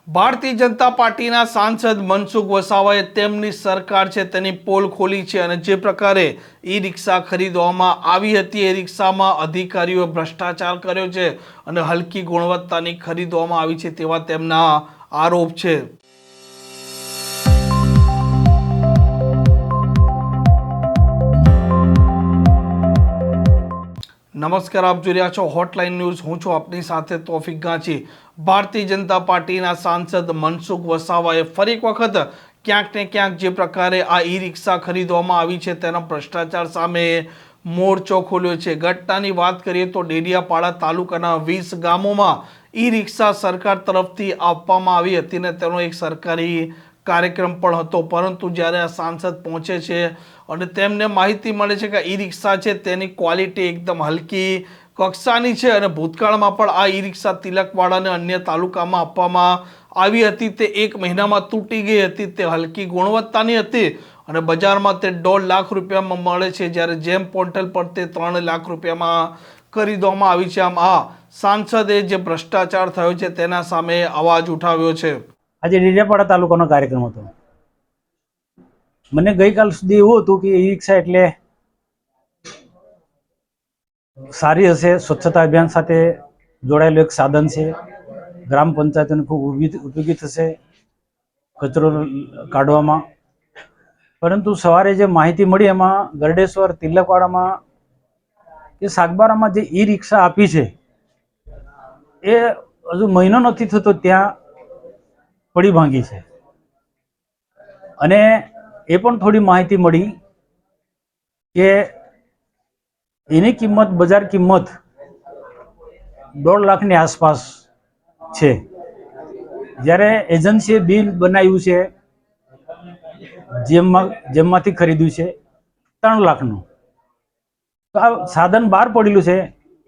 ભારતીય જનતા પાર્ટીના સાંસદ મનસુખ વસાવાએ તેમની સરકાર છે તેની પોલ ખોલી છે અને જે પ્રકારે ઈ રિક્ષા ખરીદવામાં આવી હતી એ રિક્ષામાં અધિકારીઓએ ભ્રષ્ટાચાર કર્યો છે અને હલકી ગુણવત્તાની ખરીદવામાં આવી છે તેવા તેમના આરોપ છે। નમસ્કાર, આપ જોઈ રહ્યા છો હોટલાઇન ન્યૂઝ। હું છું આપની સાથે તોફિક ગાંચી। ભારતીય જનતા પાર્ટીના સાંસદ મનસુખ વસાવાએ ફરી એક વખત ક્યાંક ને ક્યાંક જે પ્રકારે આ ઈ રિક્ષા ખરીદવામાં આવી છે તેના ભ્રષ્ટાચાર સામે મોરચો ખોલ્યો છે। ઘટનાની વાત કરીએ તો ડેડિયાપાડા તાલુકાના 20 ગામોમાં ઈ રિક્ષા સરકાર તરફથી આપવામાં આવી હતી ને તેનો એક સરકારી કાર્યક્રમ પણ હતો, પરંતુ જ્યારે આ સાંસદ પહોંચે છે અને તેમને માહિતી મળે છે કે ઈ રિક્ષા છે તેની ક્વોલિટી એકદમ હલકી કક્ષાની છે અને ભૂતકાળમાં પણ આ ઈ રિક્ષા તિલકવાડા અને અન્ય તાલુકામાં આપવામાં આવી હતી, તે 1 મહિનામાં તૂટી ગઈ હતી, તે હલકી ગુણવત્તાની હતી અને બજારમાં તે 1.5 લાખ રૂપિયામાં મળે છે, જ્યારે જેમ પોર્ટલ પર તે 3 લાખ રૂપિયામાં ખરીદવામાં આવી છે। આમ આ સાંસદે જે ભ્રષ્ટાચાર થયો છે તેના સામે અવાજ ઉઠાવ્યો છે। આજે ડેડિયાપાડા તાલુકાનો કાર્યક્રમ હતો। મને ગઈકાલ સુધી એવું હતું કે ઈ રિક્ષા એટલે સારી હશે, સ્વચ્છતા અભિયાન સાથે જોડાયેલું એક સાધન છે, ગ્રામ પંચાયતોને ખૂબ ઉપયોગી થશે કચરો કાઢવામાં। પરંતુ સવારે જે માહિતી મળી એમાં ગરડેશ્વર તિલકવાડામાં કે સાગબારામાં જે ઈ રિક્ષા આપી છે એ હજુ મહિનો નથી થતો ત્યાં પડી ભાંગી છે અને એ પણ થોડી માહિતી મળી કે એની કિંમત બજાર કિંમત 1.5 લાખની આસપાસ છે, જ્યારે એજન્સીએ બિલ બનાવ્યું છે જેમમાંથી ખરીદ્યું છે 3 લાખનું। તો આ સાધન બહાર પડેલું છે,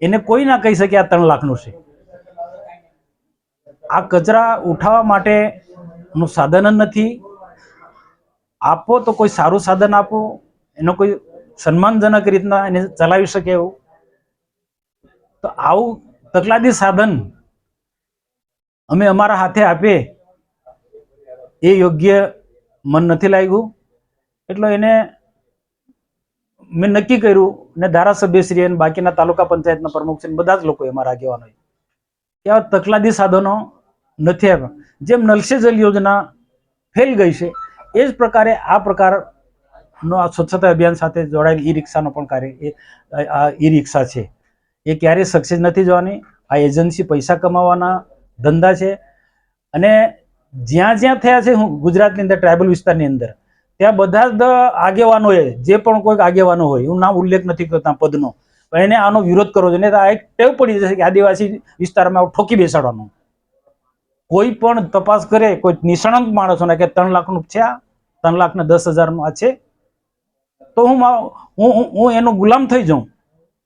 એને કોઈ ના કહી શકે આ 3 લાખનું છે। આ કચરા ઉઠાવવા માટેનું સાધન જ નથી। આપો તો કોઈ સારું સાધન આપો, એનો કોઈ સન્માનજનક રીતના એને ચલાવી શકે એવું। તો આવું તકલાદી સાધન અમે અમારા હાથે આપીએ એ યોગ્ય મન નથી લાગ્યું, એટલે એને મેં નક્કી કર્યું ને ધારાસભ્યશ્રી અને બાકીના તાલુકા પંચાયતના પ્રમુખ છે બધા જ લોકોએ અમારા આગેવાનોએ કે આવા તકલાદી સાધનો નથી આવ્યા। જેમ નલ સે જલ યોજના ફેલ ગઈ છે એ જ પ્રકારે આ પ્રકારનો આ સ્વચ્છતા અભિયાન સાથે જોડાયેલ ઈ રિક્ષાનો પણ કાર્ય આ ઈ રિક્ષા છે એ ક્યારેય સક્સેસ નથી જવાની। આ એજન્સી પૈસા કમાવાના ધંધા છે અને જ્યાં જ્યાં થયા છે ગુજરાતની અંદર ટ્રાઇબલ વિસ્તારની અંદર ત્યાં બધા જ આગેવાનોએ જે પણ કોઈક આગેવાનો હોય, હું નામ ઉલ્લેખ નથી કરતા પદનો, પણ એને આનો વિરોધ કરવો જોઈએ। આ એક ટેવ પડી જશે કે આદિવાસી વિસ્તારમાં ઠોકી બેસાડવાનો। કોઈ પણ તપાસ કરે, કોઈ નિષ્ણાંત માણસોને કે 3 લાખનું છે, આ 3 લાખ ને 10,000 આ છે, તો હું એનો ગુલામ થઈ જાઉં,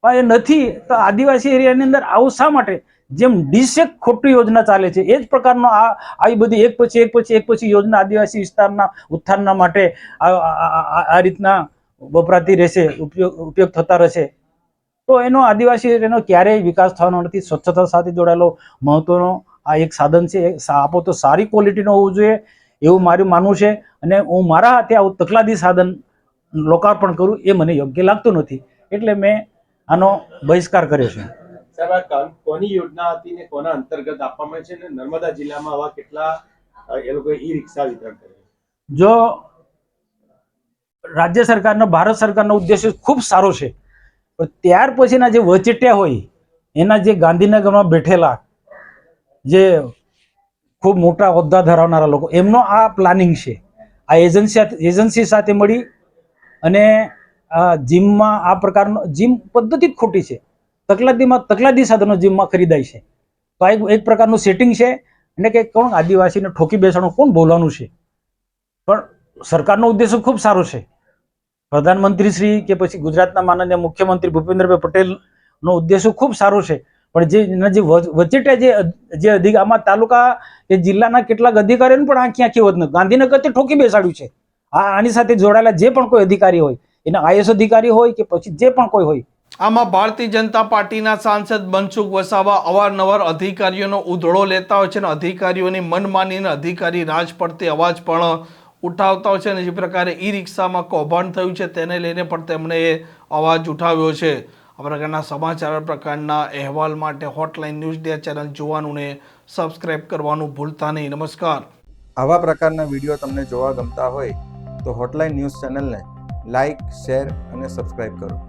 પણ એ નથી। તો આદિવાસી એરિયાની અંદર આવું શા માટે? જેમ ડીસેક ખોટી યોજના ચાલે છે એ જ પ્રકારનો આવી બધી એક પછી યોજના આદિવાસી વિસ્તારના ઉત્થાનના માટે આ રીતના વપરાતી રહેશે, ઉપયોગ થતા રહેશે, તો એનો આદિવાસી એરિયાનો ક્યારેય વિકાસ થવાનો નથી। સ્વચ્છતા સાથે જોડાયેલો મહત્વનો આ એક સાધન છે। આપો તો સારી ક્વોલિટીનો હોવું જોઈએ એવું મારું માનવું છે અને હું મારા હાથે આવું તકલાદી સાધન લોકાર્પણ કરું એ મને યોગ્ય લાગતું નથી, એટલે મેં આનો બહિષ્કાર કર્યો છે। સાહેબ, આ કોની યોજના હતી ને કોના અંતર્ગત આપવામાં છે ને નર્મદા જિલ્લામાં આવા કેટલા એ લોકોએ ઈ રિક્ષા વિતરણ કર્યું? જો રાજ્ય સરકારનો, ભારત સરકારનો ઉદ્દેશ્ય ખૂબ સારો છે, પણ ત્યાર પછીના જે વચેટિયા હોય એના જે ગાંધીનગરમાં બેઠેલા જે ખૂબ મોટા હોદ્દા ધરાવનારા લોકો એમનો આ પ્લાનિંગ છે। આ એજન્સી સાથે મળી અને જીમમાં આ પ્રકારનો જીમ પદ્ધતિ જ ખોટી છે। તકલાદી સાધનો જીમમાં ખરીદાય છે, તો આ એક પ્રકારનું સેટિંગ છે અને કે કોણ આદિવાસીને ઠોકી બેસાડવાનું કોણ બોલવાનું છે? પણ સરકારનો ઉદ્દેશ્ય ખૂબ સારો છે। પ્રધાનમંત્રી શ્રી કે પછી ગુજરાતના માનનીય મુખ્યમંત્રી ભૂપેન્દ્રભાઈ પટેલનો ઉદ્દેશ્ય ખૂબ સારો છે, પણ જે વચેટિયા જે આમાં તાલુકા કે જિલ્લાના કેટલાક અધિકારીઓને પણ આંખી હોત નથી, ગાંધીનગર તે ઠોકી બેસાડ્યું છે। આની સાથે જોડાયેલા જે પણ કોઈ અધિકારી હોય, એના IAS અધિકારી હોય કે પછી જે પણ કોઈ હોય, આમાં ભારતીય જનતા પાર્ટીના સાંસદ મનસુખ વસાવા અવારનવાર અધિકારીઓનો ઉધડો લેતા હોય છે અને અધિકારીઓની મનમાનીને અધિકારી રાજ પડતી અવાજ પણ ઉઠાવતા હોય છે અને જે પ્રકારે ઈ રિક્ષામાં કૌભાંડ થયું છે તેને લઈને પણ તેમણે એ અવાજ ઉઠાવ્યો છે. આ પ્રકારના સમાચાર પ્રકારના અહેવાલ માટે હોટલાઇન ન્યૂઝ ડે ચેનલ જોવાનું ને સબસ્ક્રાઇબ કરવાનું ભૂલતા નહીં. નમસ્કાર. આવા પ્રકારના વિડીયો તમને જોવા ગમતા હોય તો હોટલાઇન ન્યૂઝ ચેનલને લાઇક, શેર અને સબસ્ક્રાઇબ કરો.